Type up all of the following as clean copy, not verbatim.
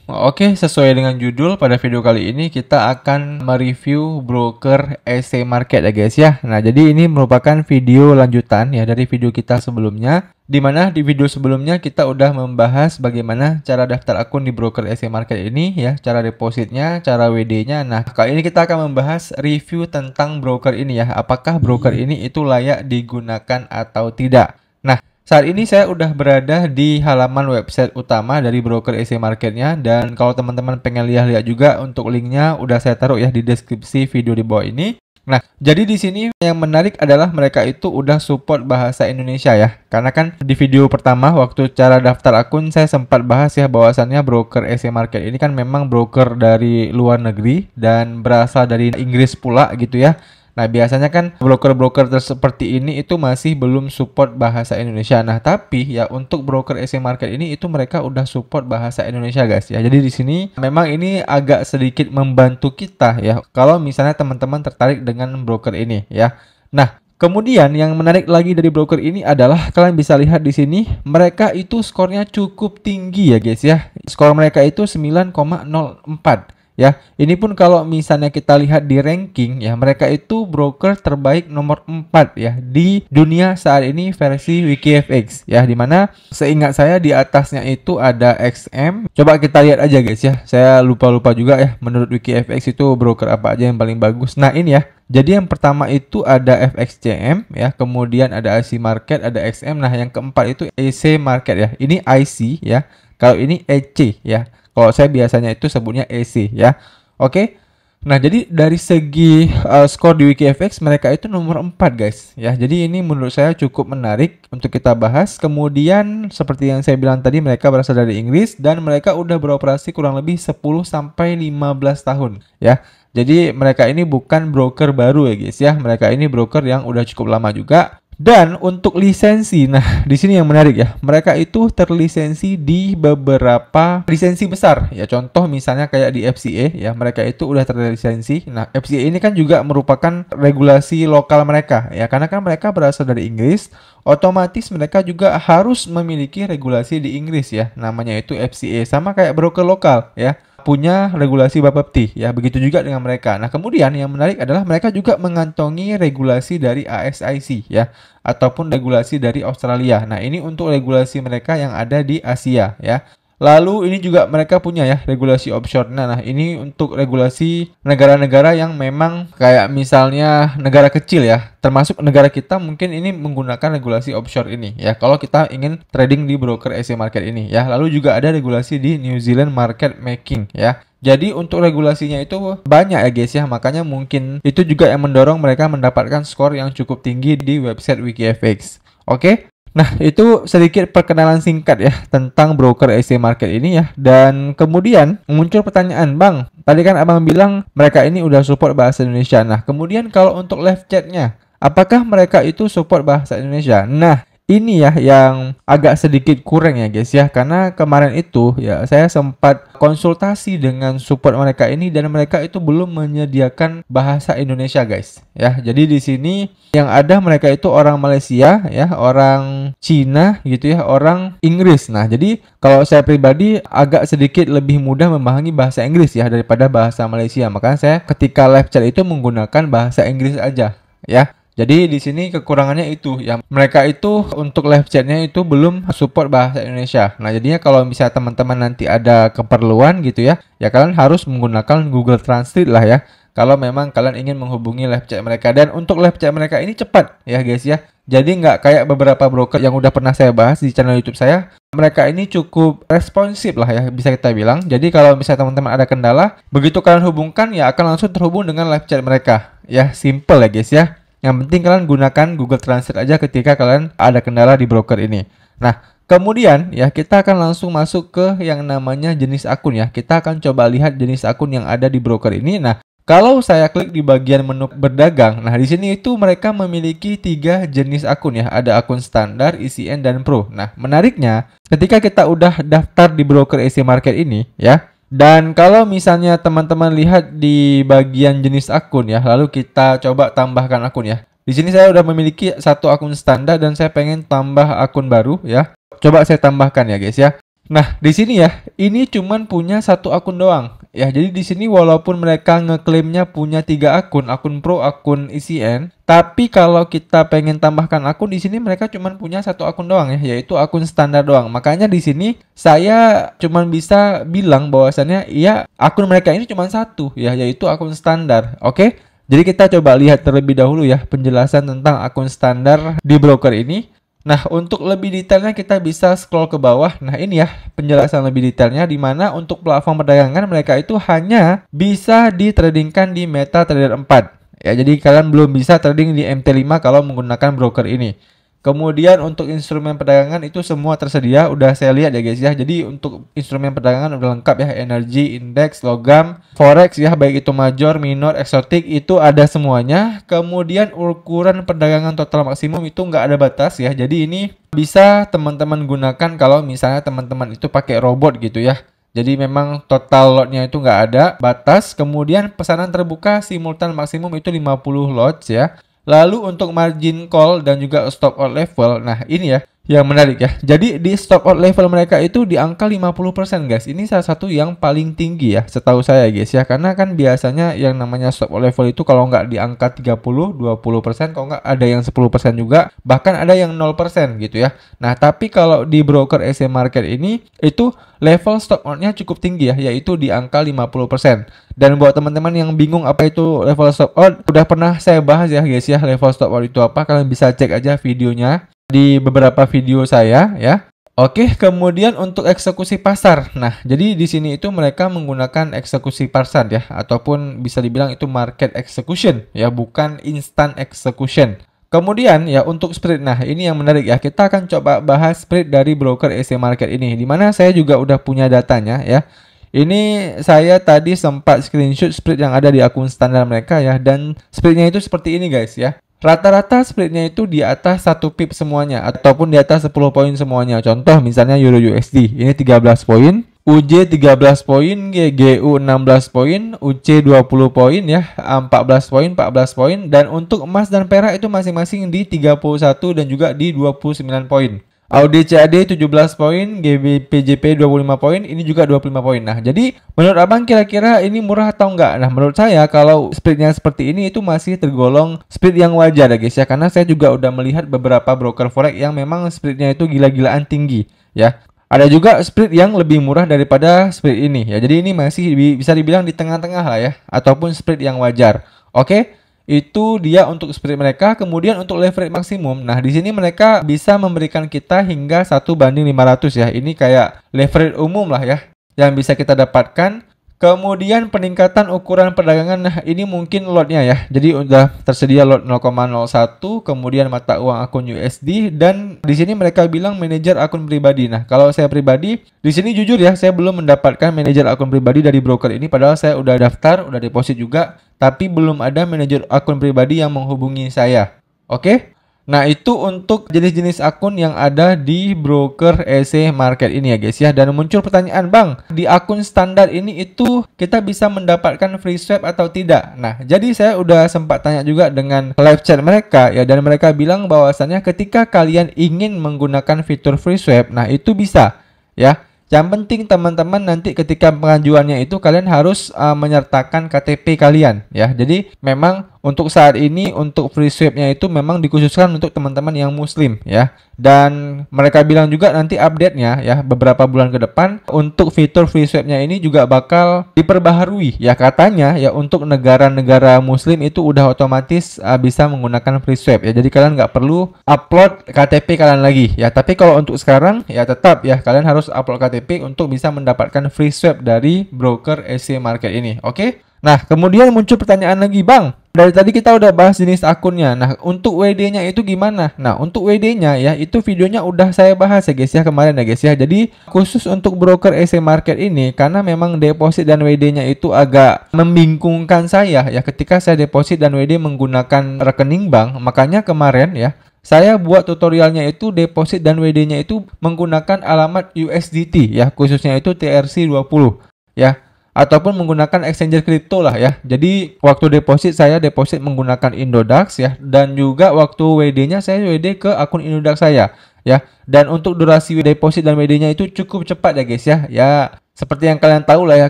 Oke, sesuai dengan judul, pada video kali ini kita akan mereview broker EC Market ya guys ya. Nah, jadi ini merupakan video lanjutan ya dari video kita sebelumnya. Di mana di video sebelumnya kita udah membahas bagaimana cara daftar akun di broker EC Market ini ya, cara depositnya, cara WD-nya. Nah, kali ini kita akan membahas review tentang broker ini ya. Apakah broker ini itu layak digunakan atau tidak? Nah, saat ini saya udah berada di halaman website utama dari broker EC Marketnya, dan kalau teman-teman pengen lihat-lihat juga, untuk linknya udah saya taruh ya di deskripsi video di bawah ini. Nah, jadi di sini yang menarik adalah mereka itu udah support bahasa Indonesia ya. Karena kan di video pertama waktu cara daftar akun saya sempat bahas ya bahwasannya broker EC Market ini kan memang broker dari luar negeri dan berasal dari Inggris pula gitu ya. Nah, biasanya kan broker-broker seperti ini itu masih belum support bahasa Indonesia. Nah, tapi ya untuk broker EC Market ini itu mereka udah support bahasa Indonesia guys ya. Jadi di sini memang ini agak sedikit membantu kita ya kalau misalnya teman-teman tertarik dengan broker ini ya. Nah, kemudian yang menarik lagi dari broker ini adalah kalian bisa lihat di sini mereka itu skornya cukup tinggi ya guys ya. Skor mereka itu 9,04. Ya, ini pun kalau misalnya kita lihat di ranking ya, mereka itu broker terbaik nomor 4 ya di dunia saat ini versi WikiFX ya, dimana seingat saya di atasnya itu ada XM. Coba kita lihat aja guys ya, saya lupa juga ya menurut WikiFX itu broker apa aja yang paling bagus. Nah ini ya, jadi yang pertama itu ada FXCM ya, kemudian ada IC Market, ada XM. Nah yang keempat itu EC Market ya, ini IC ya, kalau ini EC ya. Kalau saya biasanya itu sebutnya EC ya. Oke. Nah, jadi dari segi skor di WikiFX mereka itu nomor 4 guys ya. Jadi ini menurut saya cukup menarik untuk kita bahas. Kemudian seperti yang saya bilang tadi, mereka berasal dari Inggris dan mereka udah beroperasi kurang lebih 10 sampai 15 tahun ya. Jadi mereka ini bukan broker baru ya guys ya. Mereka ini broker yang udah cukup lama juga. Dan untuk lisensi, nah di sini yang menarik ya, mereka itu terlisensi di beberapa lisensi besar ya. Contoh misalnya kayak di FCA ya, mereka itu udah terlisensi. Nah FCA ini kan juga merupakan regulasi lokal mereka ya, karena kan mereka berasal dari Inggris, otomatis mereka juga harus memiliki regulasi di Inggris ya. Namanya itu FCA, sama kayak broker lokal ya, punya regulasi Bapepti ya, begitu juga dengan mereka. Nah, kemudian yang menarik adalah mereka juga mengantongi regulasi dari ASIC ya, ataupun regulasi dari Australia. Nah, ini untuk regulasi mereka yang ada di Asia ya. Lalu ini juga mereka punya ya regulasi offshore. Nah, ini untuk regulasi negara-negara yang memang kayak misalnya negara kecil ya, termasuk negara kita mungkin ini menggunakan regulasi offshore ini ya, kalau kita ingin trading di broker EC Market ini ya. Lalu juga ada regulasi di New Zealand Market Making ya. Jadi untuk regulasinya itu banyak ya guys ya, makanya mungkin itu juga yang mendorong mereka mendapatkan skor yang cukup tinggi di website WikiFX. Oke. Nah, itu sedikit perkenalan singkat ya tentang broker EC Market ini ya. Dan kemudian muncul pertanyaan, Bang, tadi kan Abang bilang mereka ini udah support bahasa Indonesia. Nah, kemudian kalau untuk live chatnya, apakah mereka itu support bahasa Indonesia? Nah, ini ya yang agak sedikit kurang ya guys ya, karena kemarin itu ya saya sempat konsultasi dengan support mereka ini dan mereka itu belum menyediakan bahasa Indonesia guys ya. Jadi di sini yang ada mereka itu orang Malaysia ya, orang Cina gitu ya, orang Inggris. Nah, jadi kalau saya pribadi agak sedikit lebih mudah memahami bahasa Inggris ya daripada bahasa Malaysia. Makanya saya ketika live chat itu menggunakan bahasa Inggris aja ya. Jadi di sini kekurangannya itu ya, mereka itu untuk live chatnya itu belum support bahasa Indonesia. Nah, jadinya kalau misalnya teman-teman nanti ada keperluan gitu ya, ya kalian harus menggunakan Google Translate lah ya, kalau memang kalian ingin menghubungi live chat mereka. Dan untuk live chat mereka ini cepat ya guys ya. Jadi nggak kayak beberapa broker yang udah pernah saya bahas di channel YouTube saya. Mereka ini cukup responsif lah ya, bisa kita bilang. Jadi kalau misalnya teman-teman ada kendala, begitu kalian hubungkan ya akan langsung terhubung dengan live chat mereka. Ya, simple ya guys ya. Yang penting kalian gunakan Google Translate aja ketika kalian ada kendala di broker ini. Nah, kemudian ya kita akan langsung masuk ke yang namanya jenis akun ya. Kita akan coba lihat jenis akun yang ada di broker ini. Nah, kalau saya klik di bagian menu berdagang, nah di sini itu mereka memiliki 3 jenis akun ya. Ada akun standar, ECN, dan Pro. Nah, menariknya ketika kita udah daftar di broker EC Market ini ya, dan kalau misalnya teman-teman lihat di bagian jenis akun ya, lalu kita coba tambahkan akun ya. Di sini saya udah memiliki 1 akun standar dan saya pengen tambah akun baru ya. Coba saya tambahkan ya guys ya. Nah, di sini ya, ini cuman punya satu akun doang. Ya, jadi di sini walaupun mereka ngeklaimnya punya 3 akun, akun Pro, akun ECN, tapi kalau kita pengen tambahkan akun di sini mereka cuman punya satu akun doang ya, yaitu akun standar doang. Makanya di sini saya cuman bisa bilang bahwasannya ya akun mereka ini cuma satu ya, yaitu akun standar. Oke? Jadi kita coba lihat terlebih dahulu ya penjelasan tentang akun standar di broker ini. Nah, untuk lebih detailnya kita bisa scroll ke bawah. Nah, ini ya penjelasan lebih detailnya di mana untuk platform perdagangan mereka itu hanya bisa ditradingkan di MetaTrader 4. Ya, jadi kalian belum bisa trading di MT5 kalau menggunakan broker ini. Kemudian untuk instrumen perdagangan itu semua tersedia, udah saya lihat ya guys ya. Jadi untuk instrumen perdagangan udah lengkap ya, energi, indeks, logam, forex ya, baik itu major, minor, eksotik itu ada semuanya. Kemudian ukuran perdagangan total maksimum itu nggak ada batas ya. Jadi ini bisa teman-teman gunakan kalau misalnya teman-teman itu pakai robot gitu ya. Jadi memang total lotnya itu nggak ada batas. Kemudian pesanan terbuka simultan maksimum itu 50 lots ya. Lalu untuk margin call dan juga stop out level, nah ini ya yang menarik ya. Jadi di stop out level mereka itu di angka 50% guys. Ini salah satu yang paling tinggi ya setahu saya guys ya. Karena kan biasanya yang namanya stop out level itu kalau nggak di angka 30, 20%, kalau nggak ada yang 10% juga, bahkan ada yang 0% gitu ya. Nah tapi kalau di broker EC Market ini itu level stop out-nya cukup tinggi ya, yaitu di angka 50%. Dan buat teman-teman yang bingung apa itu level stop out, udah pernah saya bahas ya guys ya, level stop out itu apa. Kalian bisa cek aja videonya di beberapa video saya ya. Oke, kemudian untuk eksekusi pasar. Nah, jadi di sini itu mereka menggunakan eksekusi pasar ya, ataupun bisa dibilang itu market execution ya, bukan instant execution. Kemudian ya untuk spread, nah ini yang menarik ya, kita akan coba bahas spread dari broker EC Market ini, dimana saya juga udah punya datanya ya. Ini saya tadi sempat screenshot spread yang ada di akun standar mereka ya, dan spreadnya itu seperti ini guys ya. Rata-rata spreadnya itu di atas 1 pip semuanya, ataupun di atas 10 poin semuanya. Contoh misalnya Euro USD, ini 13 poin, UJ 13 poin, GGU 16 poin, UC 20 poin ya, 14 poin, 14 poin, dan untuk emas dan perak itu masing-masing di 31 dan juga di 29 poin. Audi CAD 17 poin, GBPJP 25 poin, ini juga 25 poin. Nah, jadi menurut Abang kira-kira ini murah atau enggak? Nah, menurut saya kalau spreadnya seperti ini itu masih tergolong spread yang wajar ya guys ya. Karena saya juga udah melihat beberapa broker forex yang memang spreadnya itu gila-gilaan tinggi ya. Ada juga spread yang lebih murah daripada spread ini ya. Jadi ini masih bisa dibilang di tengah-tengah lah ya, ataupun spread yang wajar. Oke? Itu dia untuk spread mereka. Kemudian untuk leverage maksimum, nah di sini mereka bisa memberikan kita hingga 1:500 ya. Ini kayak leverage umum lah ya yang bisa kita dapatkan. Kemudian peningkatan ukuran perdagangan, nah ini mungkin lotnya ya. Jadi udah tersedia lot 0,01, kemudian mata uang akun USD, dan di sini mereka bilang manajer akun pribadi. Nah, kalau saya pribadi di sini jujur ya, saya belum mendapatkan manajer akun pribadi dari broker ini, padahal saya udah daftar, udah deposit juga, tapi belum ada manajer akun pribadi yang menghubungi saya. Oke? Nah, itu untuk jenis-jenis akun yang ada di broker EC Market ini ya guys ya. Dan muncul pertanyaan, Bang, di akun standar ini itu kita bisa mendapatkan free swap atau tidak? Nah, jadi saya udah sempat tanya juga dengan live chat mereka ya, dan mereka bilang bahwasannya ketika kalian ingin menggunakan fitur free swap, nah itu bisa ya. Yang penting teman-teman nanti ketika pengajuannya itu kalian harus menyertakan KTP kalian ya. Jadi memang untuk saat ini untuk free swap-nya itu memang dikhususkan untuk teman-teman yang muslim ya. Dan mereka bilang juga nanti update-nya ya beberapa bulan ke depan untuk fitur free swap-nya ini juga bakal diperbaharui ya, katanya ya. Untuk negara-negara muslim itu udah otomatis bisa menggunakan free swap ya. Jadi kalian nggak perlu upload KTP kalian lagi ya. Tapi kalau untuk sekarang ya tetap ya kalian harus upload KTP untuk bisa mendapatkan free swap dari broker EC Market ini. Oke? Nah, kemudian muncul pertanyaan lagi, Bang. Dari tadi kita udah bahas jenis akunnya. Nah, untuk WD-nya itu gimana? Nah, untuk WD-nya ya, itu videonya udah saya bahas ya guys ya kemarin ya guys ya. Jadi, khusus untuk broker EC Market ini, karena memang deposit dan WD-nya itu agak membingungkan saya ya ketika saya deposit dan WD menggunakan rekening bank. Makanya kemarin ya, saya buat tutorialnya itu deposit dan WD-nya itu menggunakan alamat USDT ya, khususnya itu TRC20 ya. Ataupun menggunakan exchanger kripto lah ya. Jadi waktu deposit saya deposit menggunakan Indodax ya, dan juga waktu WD-nya saya WD ke akun Indodax saya. ya. Dan untuk durasi deposit dan WD-nya itu cukup cepat ya guys ya. Ya, seperti yang kalian tahu lah ya,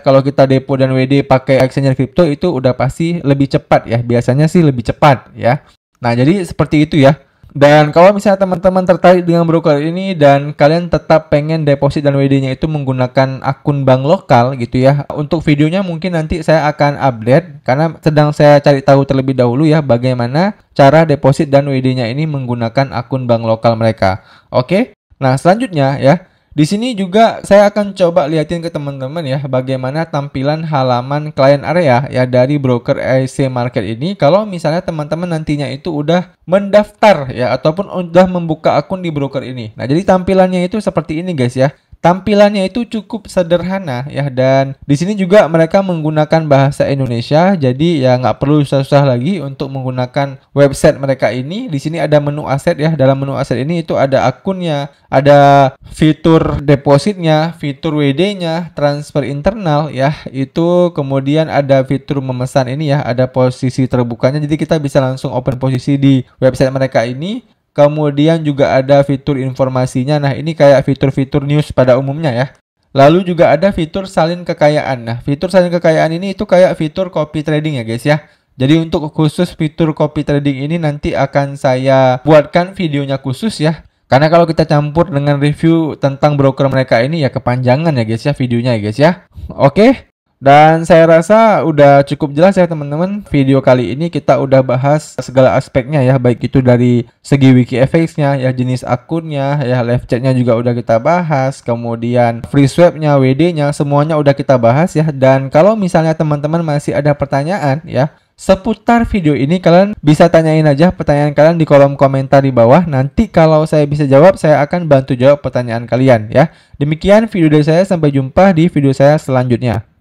kalau kita depo dan WD pakai exchange crypto itu udah pasti lebih cepat ya. Biasanya sih lebih cepat ya. Nah, jadi seperti itu ya. Dan kalau misalnya teman-teman tertarik dengan broker ini dan kalian tetap pengen deposit dan WD-nya itu menggunakan akun bank lokal gitu ya. Untuk videonya mungkin nanti saya akan update karena sedang saya cari tahu terlebih dahulu ya bagaimana cara deposit dan WD-nya ini menggunakan akun bank lokal mereka. Oke. Nah, selanjutnya ya. Di sini juga saya akan coba liatin ke teman-teman ya bagaimana tampilan halaman client area ya dari broker EC Market ini kalau misalnya teman-teman nantinya itu udah mendaftar ya ataupun udah membuka akun di broker ini. Nah, jadi tampilannya itu seperti ini guys ya. Tampilannya itu cukup sederhana ya, dan di sini juga mereka menggunakan bahasa Indonesia, jadi ya nggak perlu susah-susah lagi untuk menggunakan website mereka ini. Di sini ada menu aset ya, dalam menu aset ini itu ada akunnya, ada fitur depositnya, fitur WD-nya, transfer internal ya, itu kemudian ada fitur memesan ini ya, ada posisi terbukanya, jadi kita bisa langsung open posisi di website mereka ini. Kemudian juga ada fitur informasinya. Nah, ini kayak fitur-fitur news pada umumnya ya. Lalu juga ada fitur salin kekayaan. Nah, fitur salin kekayaan ini itu kayak fitur copy trading ya guys ya. Jadi untuk khusus fitur copy trading ini nanti akan saya buatkan videonya khusus ya. Karena kalau kita campur dengan review tentang broker mereka ini ya kepanjangan ya guys ya videonya ya guys ya. Oke. Dan saya rasa udah cukup jelas ya teman-teman. Video kali ini kita udah bahas segala aspeknya ya, baik itu dari segi WikiFX-nya ya, jenis akunnya ya, live chat-nya juga udah kita bahas, kemudian free swap-nya, WD-nya, semuanya udah kita bahas ya. Dan kalau misalnya teman-teman masih ada pertanyaan ya seputar video ini, kalian bisa tanyain aja pertanyaan kalian di kolom komentar di bawah. Nanti kalau saya bisa jawab, saya akan bantu jawab pertanyaan kalian ya. Demikian video dari saya, sampai jumpa di video saya selanjutnya.